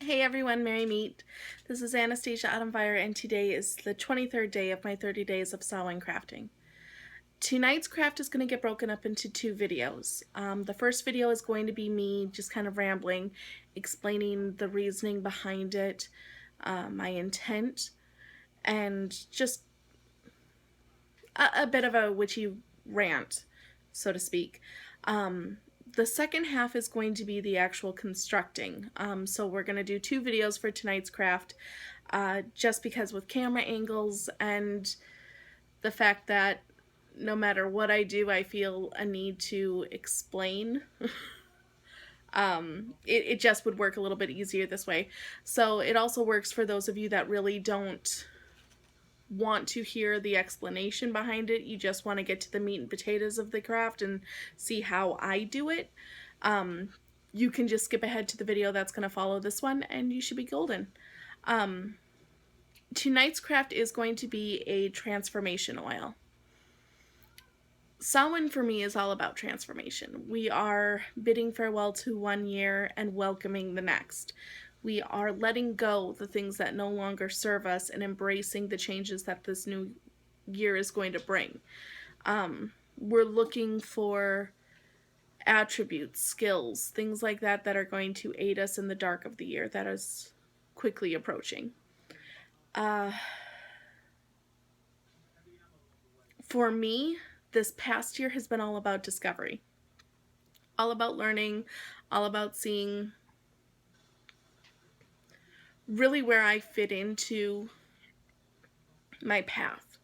Hey everyone, Merry Meet. This is Anastasia Autumnfire, and today is the 23rd day of my 30 days of Samhain crafting. Tonight's craft is going to get broken up into two videos. The first video is going to be me just kind of rambling, explaining the reasoning behind it, my intent, and just a bit of a witchy rant, so to speak. The second half is going to be the actual constructing. So we're going to do two videos for tonight's craft, just because with camera angles and the fact that no matter what I do, I feel a need to explain. It just would work a little bit easier this way. So it also works for those of you that really don't want to hear the explanation behind it. You just want to get to the meat and potatoes of the craft and see how I do it. You can just skip ahead to the video that's going to follow this one and you should be golden. Tonight's craft is going to be a transformation oil. Samhain for me is all about transformation. We are bidding farewell to one year and welcoming the next. We are letting go the things that no longer serve us and embracing the changes that this new year is going to bring. We're looking for attributes, skills, things like that that are going to aid us in the dark of the year that is quickly approaching. For me, this past year has been all about discovery, all about learning, all about seeing really where I fit into my path,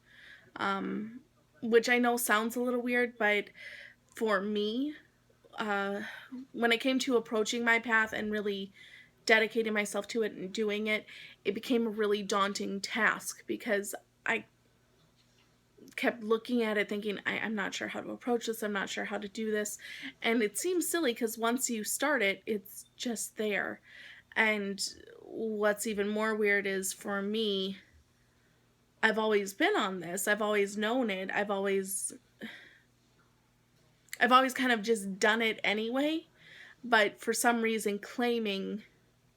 which I know sounds a little weird, but for me, when it came to approaching my path and really dedicating myself to it and doing it, it became a really daunting task because I kept looking at it thinking, I'm not sure how to approach this, I'm not sure how to do this, and it seems silly because once you start it, it's just there. And what's even more weird is, for me, I've always been on this, I've always known it, I've always kind of just done it anyway, but for some reason claiming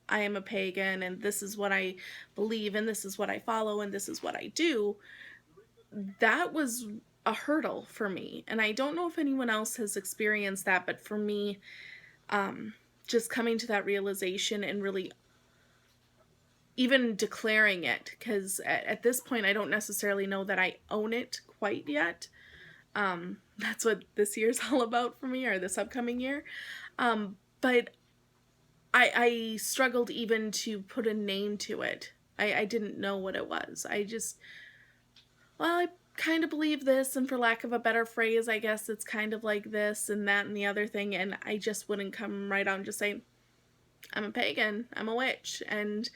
I am a pagan and this is what I believe and this is what I follow and this is what I do, that was a hurdle for me. And I don't know if anyone else has experienced that, but for me, just coming to that realization and really even declaring it, because at this point I don't necessarily know that I own it quite yet. That's what this year's all about for me, or this upcoming year. But I struggled even to put a name to it. I didn't know what it was. I kind of believe this, and for lack of a better phrase, I guess it's kind of like this and that and the other thing, and I just wouldn't come right out and just say, I'm a pagan, I'm a witch. And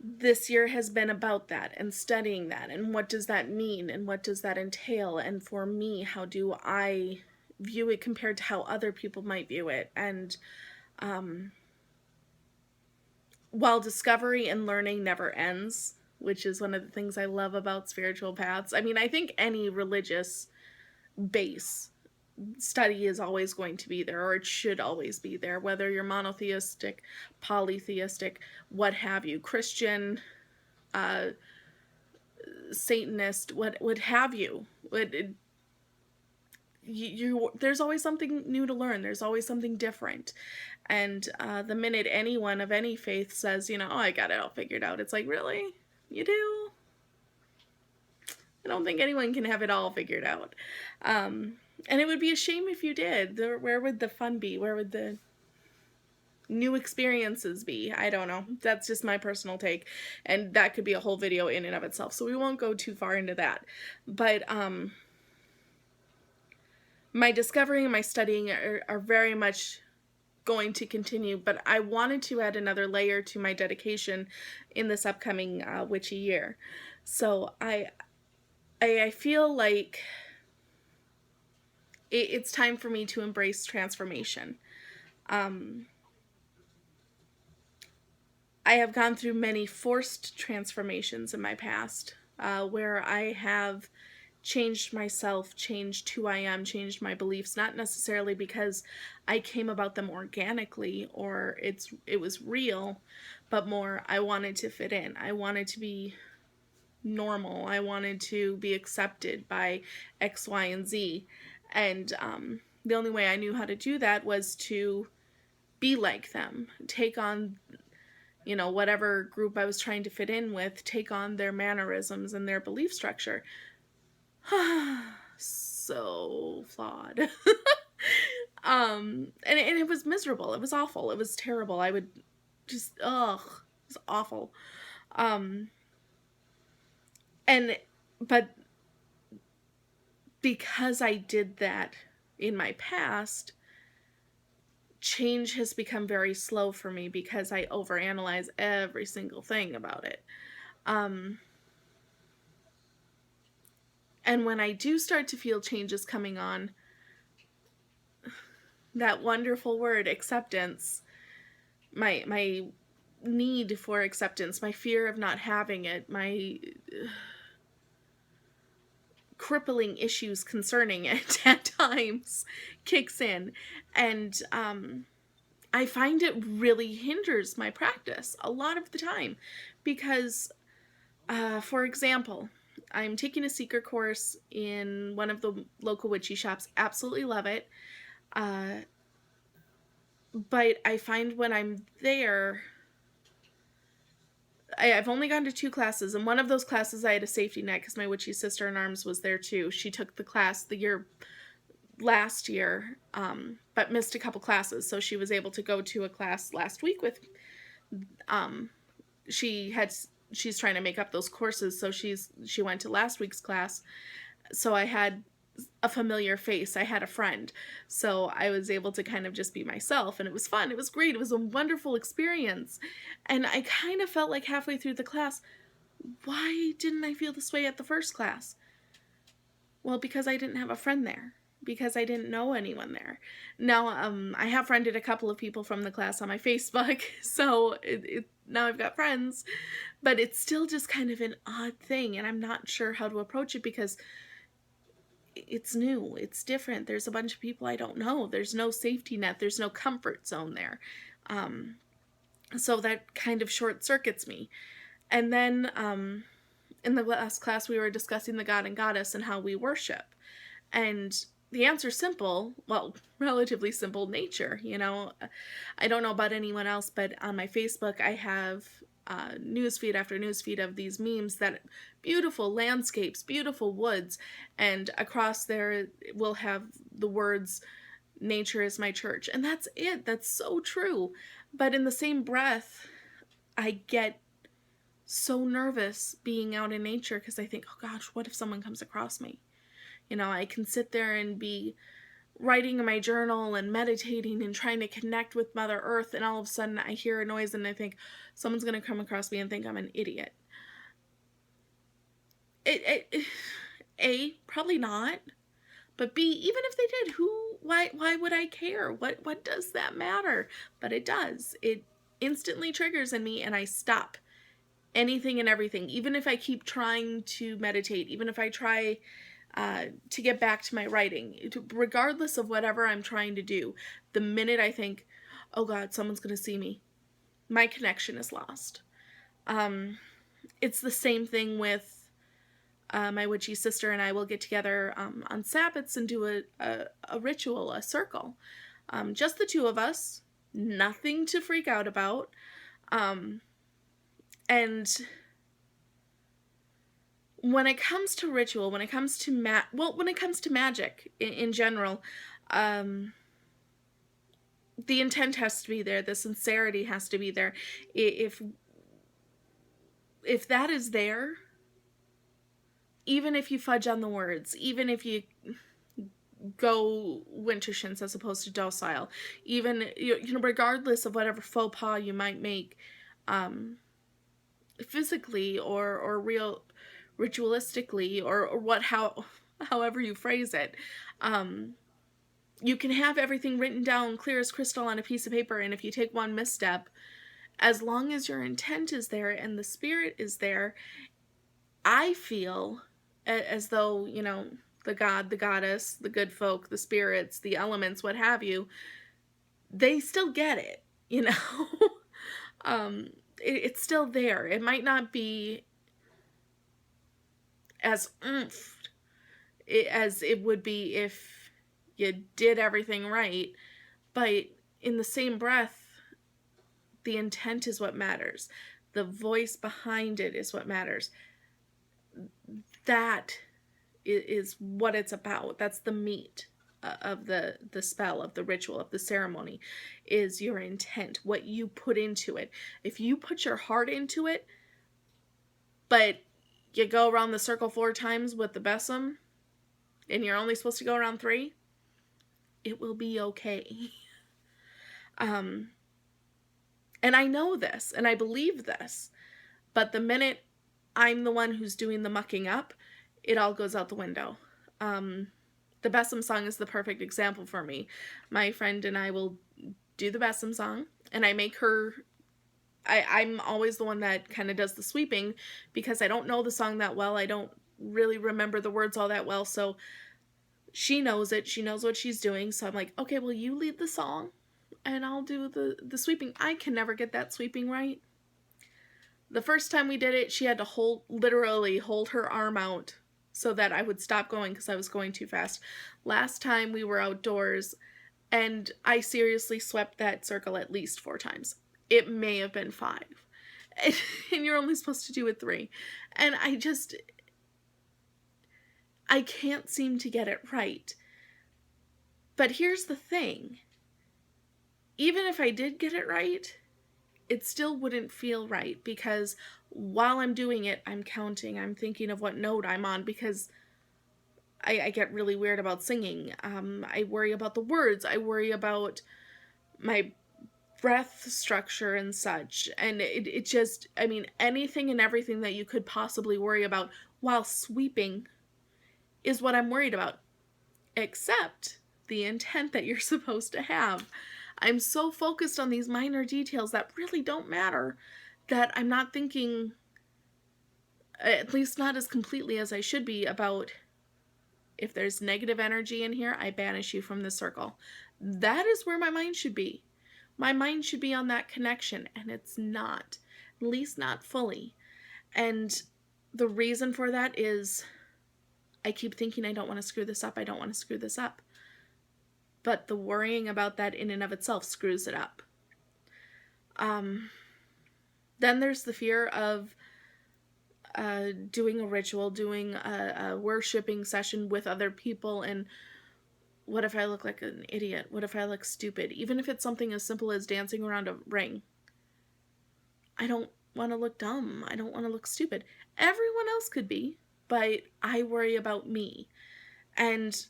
this year has been about that and studying that and what does that mean and what does that entail, and for me, how do I view it compared to how other people might view it. And while discovery and learning never ends, which is one of the things I love about spiritual paths, I mean, I think any religious base study is always going to be there, or it should always be there, whether you're monotheistic, polytheistic, what have you, Christian, Satanist, what have you. There's always something new to learn. There's always something different. And the minute anyone of any faith says, oh, I got it all figured out, it's like, really? You do? I don't think anyone can have it all figured out. And it would be a shame if you did. Where would the fun be? Where would the new experiences be? I don't know. That's just my personal take. And that could be a whole video in and of itself. So we won't go too far into that. But my discovery and my studying are very much going to continue, but I wanted to add another layer to my dedication in this upcoming witchy year. So I feel like it's time for me to embrace transformation. I have gone through many forced transformations in my past, where I have changed myself, changed who I am, changed my beliefs, not necessarily because I came about them organically or it was real, but more I wanted to fit in. I wanted to be normal. I wanted to be accepted by X, Y, and Z. And the only way I knew how to do that was to be like them, take on, whatever group I was trying to fit in with, take on their mannerisms and their belief structure. So flawed. And it was miserable. It was awful. It was terrible. I would just, it was awful. But because I did that in my past, change has become very slow for me because I overanalyze every single thing about it. And when I do start to feel changes coming on, that wonderful word, acceptance, my need for acceptance, my fear of not having it, my crippling issues concerning it at times kicks in. And I find it really hinders my practice a lot of the time because, for example, I'm taking a seeker course in one of the local witchy shops. Absolutely love it. But I find when I'm there, I've only gone to 2 classes, and one of those classes I had a safety net because my witchy sister in arms was there too. She took the class last year, but missed a couple classes, so she was able to go to a class last week with. She's trying to make up those courses, so she went to last week's class. So I had a familiar face. I had a friend, so I was able to kind of just be myself, and it was fun. It was great. It was a wonderful experience, and I kind of felt like halfway through the class, why didn't I feel this way at the first class? Well, because I didn't have a friend there, because I didn't know anyone there. Now, I have friended a couple of people from the class on my Facebook, so now I've got friends, but it's still just kind of an odd thing, and I'm not sure how to approach it because it's new, it's different. There's a bunch of people I don't know. There's no safety net. There's no comfort zone there. So that kind of short circuits me. And then in the last class, we were discussing the god and goddess and how we worship. And the answer's simple, well, relatively simple, nature. I don't know about anyone else, but on my Facebook, I have newsfeed after newsfeed of these memes that beautiful landscapes, beautiful woods, and across there we'll have the words, nature is my church. And that's it. That's so true. But in the same breath, I get so nervous being out in nature because I think, oh gosh, what if someone comes across me? I can sit there and be writing in my journal and meditating and trying to connect with Mother Earth, and all of a sudden I hear a noise and I think someone's going to come across me and think I'm an idiot. A, probably not. But B, even if they did, why would I care? What does that matter? But it does. It instantly triggers in me and I stop anything and everything. Even if I keep trying to meditate, even if I try to get back to my writing, regardless of whatever I'm trying to do, the minute I think, oh God, someone's going to see me, my connection is lost. It's the same thing with my witchy sister and I will get together on Sabbaths and do a ritual, a circle. Just the two of us, nothing to freak out about. And when it comes to ritual, when it comes to magic in general, the intent has to be there. The sincerity has to be there. If that is there, even if you fudge on the words, even if you go winter shins as opposed to docile, even regardless of whatever faux pas you might make, physically or real ritualistically or however you phrase it, you can have everything written down clear as crystal on a piece of paper, and if you take one misstep, as long as your intent is there and the spirit is there, I feel, as though, you know, the god, the goddess, the good folk, the spirits, the elements, what have you, they still get it, you know. It's still there. It might not be as oomph as it would be if you did everything right, but in the same breath, the intent is what matters. The voice behind it is what matters. That is what it's about. That's the meat of the spell, of the ritual, of the ceremony, is your intent, what you put into it. If you put your heart into it, but you go around the circle 4 times with the besom, and you're only supposed to go around 3, it will be okay. And I know this, and I believe this, but the minute I'm the one who's doing the mucking up, it all goes out the window. The Besom song is the perfect example for me. My friend and I will do the Besom song, and I make her... I'm always the one that kind of does the sweeping, because I don't know the song that well. I don't really remember the words all that well, so she knows it. She knows what she's doing, so I'm like, okay, well, you lead the song, and I'll do the sweeping. I can never get that sweeping right. The first time we did it, she had to literally hold her arm out so that I would stop going because I was going too fast. Last time we were outdoors, and I seriously swept that circle at least 4 times. It may have been 5. And you're only supposed to do it 3. And I can't seem to get it right. But here's the thing. Even if I did get it right, it still wouldn't feel right, because while I'm doing it, I'm counting. I'm thinking of what note I'm on, because I get really weird about singing. I worry about the words. I worry about my breath structure and such. And it just, I mean, anything and everything that you could possibly worry about while sweeping is what I'm worried about. Except the intent that you're supposed to have. I'm so focused on these minor details that really don't matter, that I'm not thinking, at least not as completely as I should be, about if there's negative energy in here, I banish you from the circle. That is where my mind should be. My mind should be on that connection, and it's not. At least not fully. And the reason for that is I keep thinking I don't want to screw this up. I don't want to screw this up. But the worrying about that in and of itself screws it up. Then there's the fear of doing a ritual, doing a worshiping session with other people, and what if I look like an idiot? What if I look stupid? Even if it's something as simple as dancing around a ring. I don't want to look dumb. I don't want to look stupid. Everyone else could be, but I worry about me. And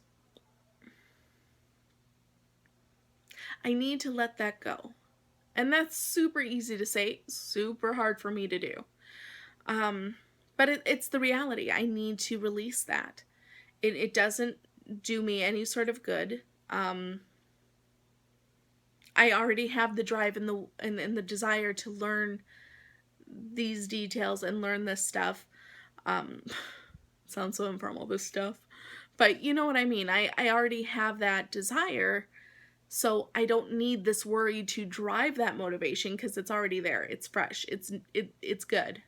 I need to let that go. And that's super easy to say, super hard for me to do. But it's the reality. I need to release that. It doesn't do me any sort of good. I already have the drive and the desire to learn these details and learn this stuff. Sounds so informal, this stuff. But you know what I mean. I already have that desire. So I don't need this worry to drive that motivation, because it's already there. It's fresh. It's good.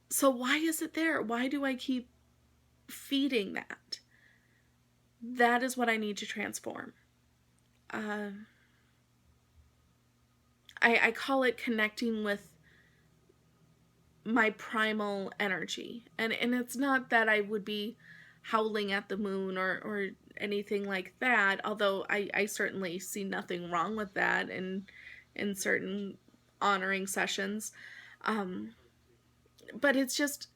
So why is it there? Why do I keep feeding that? That is what I need to transform. I call it connecting with my primal energy. And it's not that I would be howling at the moon or anything like that, although I certainly see nothing wrong with that in certain honoring sessions. But it's just,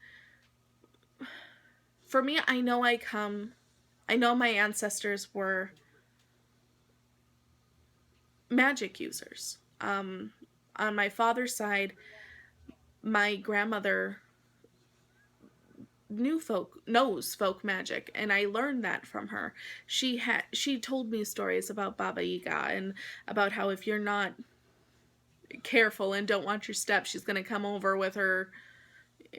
for me, I know my ancestors were magic users. On my father's side, my grandmother knows folk magic, and I learned that from her. She told me stories about Baba Yaga, and about how if you're not careful and don't watch your steps, she's going to come over with her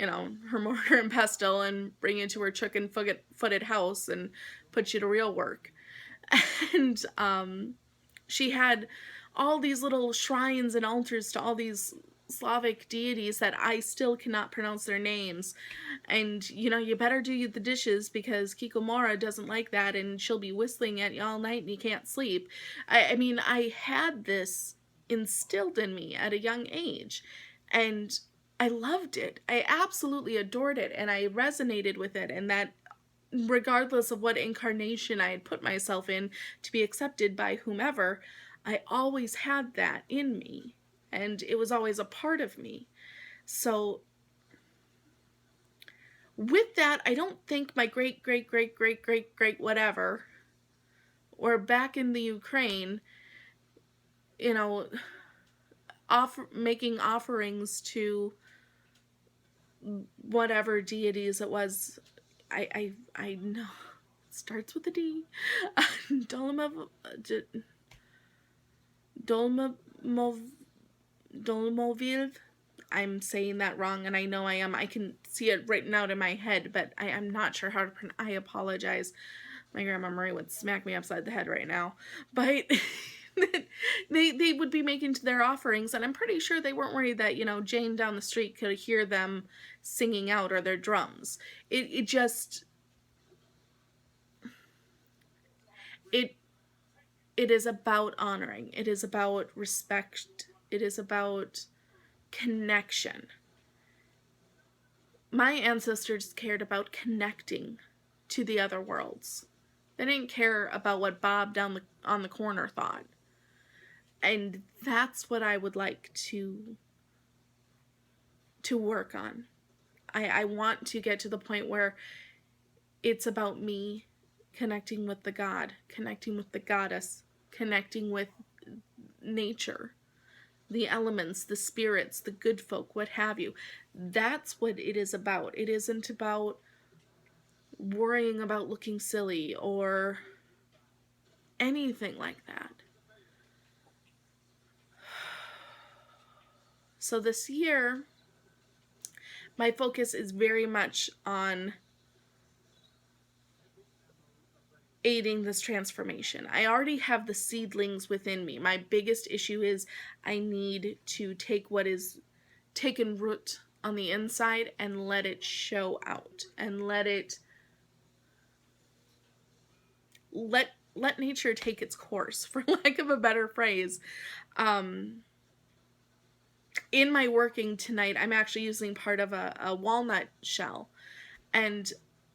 her mortar and pestle and bring you to her chicken-footed house and put you to real work. And she had all these little shrines and altars to all these Slavic deities that I still cannot pronounce their names. And, you better do the dishes because Kikomora doesn't like that and she'll be whistling at you all night and you can't sleep. I mean, I had this instilled in me at a young age. And I loved it. I absolutely adored it. And I resonated with it. And that regardless of what incarnation I had put myself in to be accepted by whomever, I always had that in me. And it was always a part of me. So with that, I don't think my great whatever, or back in the Ukraine, making offerings to whatever deities it was. I know it starts with a D. Dolomovil. I'm saying that wrong, and I know I am. I can see it written out in my head, but I'm not sure how to pronounce. I apologize. My Grandma Marie would smack me upside the head right now. But they would be making their offerings, and I'm pretty sure they weren't worried that, Jane down the street could hear them singing out or their drums. It is about honoring. It is about respect. It is about connection. My ancestors cared about connecting to the other worlds. They didn't care about what Bob down on the corner thought. And that's what I would like to work on. I want to get to the point where it's about me connecting with the God, connecting with the goddess, connecting with nature, the elements, the spirits, the good folk, what have you. That's what it is about. It isn't about worrying about looking silly or anything like that. So this year, my focus is very much on aiding this transformation. I already have the seedlings within me. My biggest issue is I need to take what is taken root on the inside and let it show out, and let nature take its course, for lack of a better phrase. In my working tonight, I'm actually using part of a walnut shell, and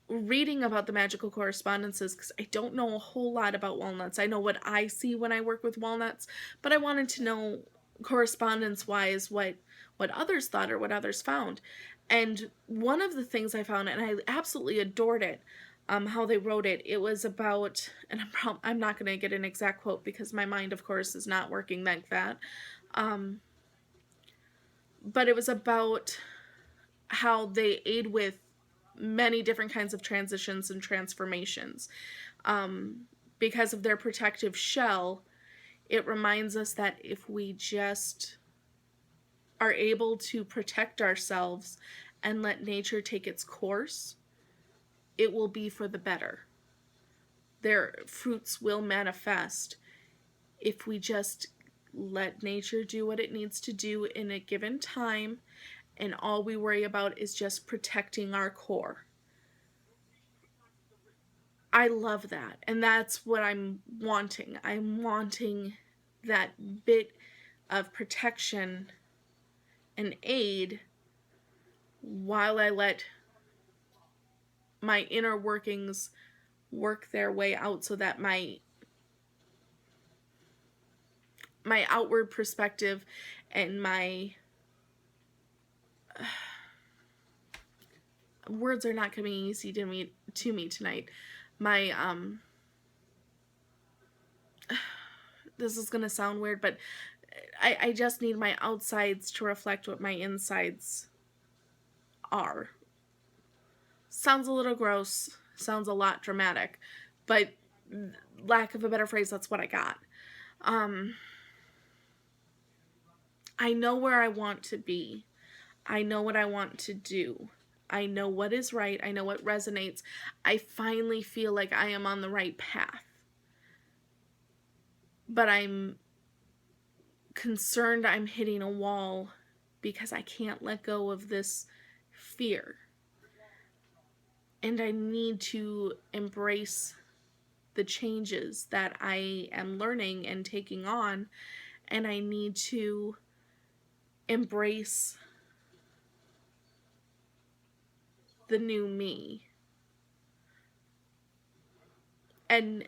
reading about the magical correspondences, because I don't know a whole lot about walnuts. I know what I see when I work with walnuts, but I wanted to know correspondence-wise what others thought or what others found. And one of the things I found, and I absolutely adored it, how they wrote it, it was about, and I'm not going to get an exact quote because my mind, of course, is not working like that, but it was about how they aid with many different kinds of transitions and transformations. Because of their protective shell, it reminds us that if we just are able to protect ourselves and let nature take its course, it will be for the better. Their fruits will manifest if we just let nature do what it needs to do in a given time, and all we worry about is just protecting our core. I love that, and that's what I'm wanting. I'm wanting that bit of protection and aid while I let my inner workings work their way out, so that my outward perspective and my words are not coming easy to me tonight. My this is gonna sound weird, but I just need my outsides to reflect what my insides are. Sounds a little gross, sounds a lot dramatic, but lack of a better phrase, that's what I got. I know where I want to be. I know what I want to do. I know what is right. I know what resonates. I finally feel like I am on the right path. But I'm concerned I'm hitting a wall because I can't let go of this fear. And I need to embrace the changes that I am learning and taking on. And I need to embrace the new me. And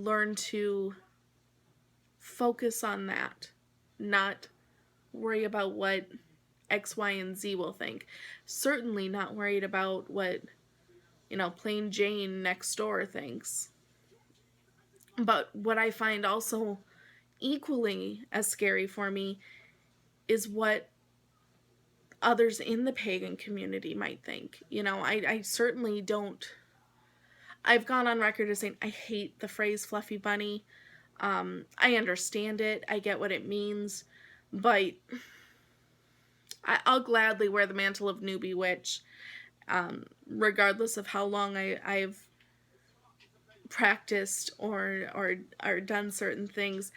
learn to focus on that. Not worry about what X, Y, and Z will think. Certainly not worried about what, plain Jane next door thinks. But what I find also equally as scary for me is what others in the pagan community might think. I certainly don't. I've gone on record as saying I hate the phrase fluffy bunny. I understand it. I get what it means. But I'll gladly wear the mantle of newbie witch, regardless of how long I've practiced or done certain things.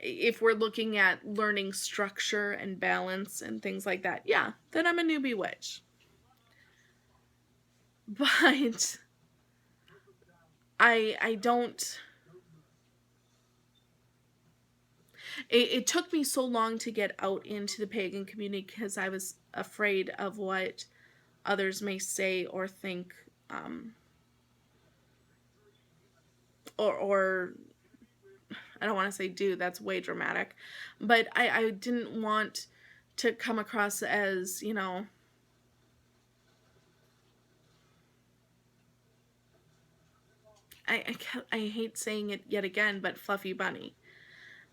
If we're looking at learning structure and balance and things like that, yeah, then I'm a newbie witch. But I don't. It took me so long to get out into the pagan community because I was afraid of what others may say or think, or I don't want to say do, that's way dramatic, but I didn't want to come across as, I hate saying it yet again, but fluffy bunny.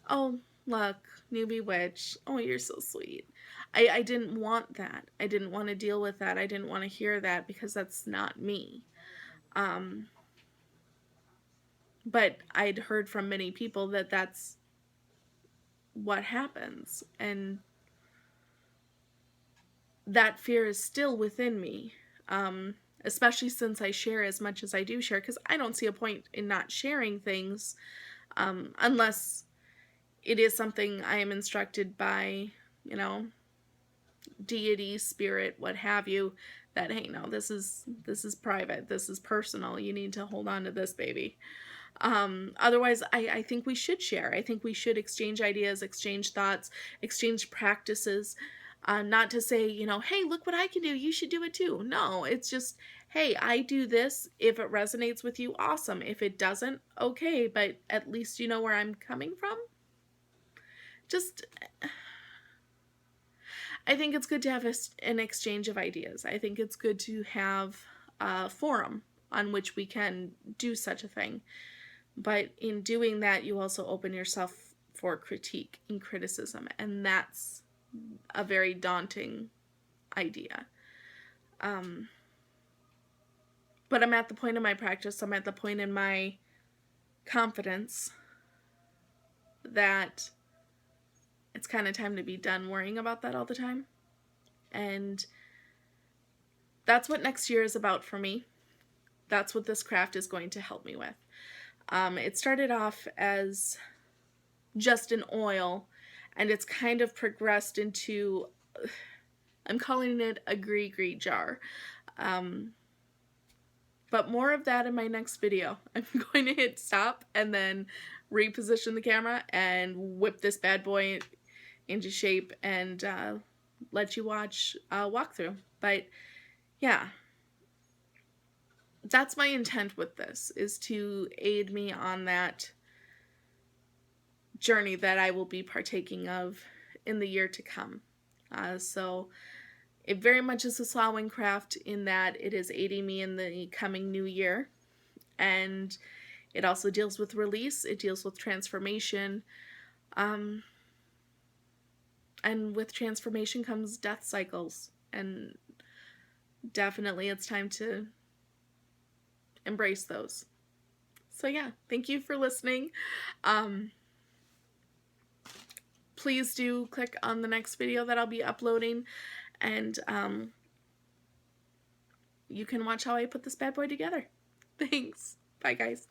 Oh, look, newbie witch. Oh, you're so sweet. I didn't want that. I didn't want to deal with that. I didn't want to hear that because that's not me. But I'd heard from many people that that's what happens. And that fear is still within me. Especially since I share as much as I do share, because I don't see a point in not sharing things unless it is something I am instructed by, deity, spirit, what have you, that, hey, no, this is private, this is personal, you need to hold on to this, baby. Otherwise, I think we should share. I think we should exchange ideas, exchange thoughts, exchange practices. Not to say, hey, look what I can do, you should do it too. No, it's just, hey, I do this. If it resonates with you, awesome. If it doesn't, okay, but at least you know where I'm coming from. Just, I think it's good to have an exchange of ideas. I think it's good to have a forum on which we can do such a thing. But in doing that, you also open yourself for critique and criticism, and that's a very daunting idea. But I'm at the point in my practice, I'm at the point in my confidence that it's kind of time to be done worrying about that all the time. And that's what next year is about for me. That's what this craft is going to help me with. It started off as just an oil, and it's kind of progressed into, I'm calling it a gris jar. But more of that in my next video. I'm going to hit stop and then reposition the camera and whip this bad boy into shape and let you watch a walkthrough. But yeah, that's my intent with this, is to aid me on that journey that I will be partaking of in the year to come. So it very much is a slowing craft in that it is aiding me in the coming new year. And it also deals with release. It deals with transformation. And with transformation comes death cycles. And definitely it's time to embrace those. So yeah, thank you for listening. Please do click on the next video that I'll be uploading. And you can watch how I put this bad boy together. Thanks. Bye, guys.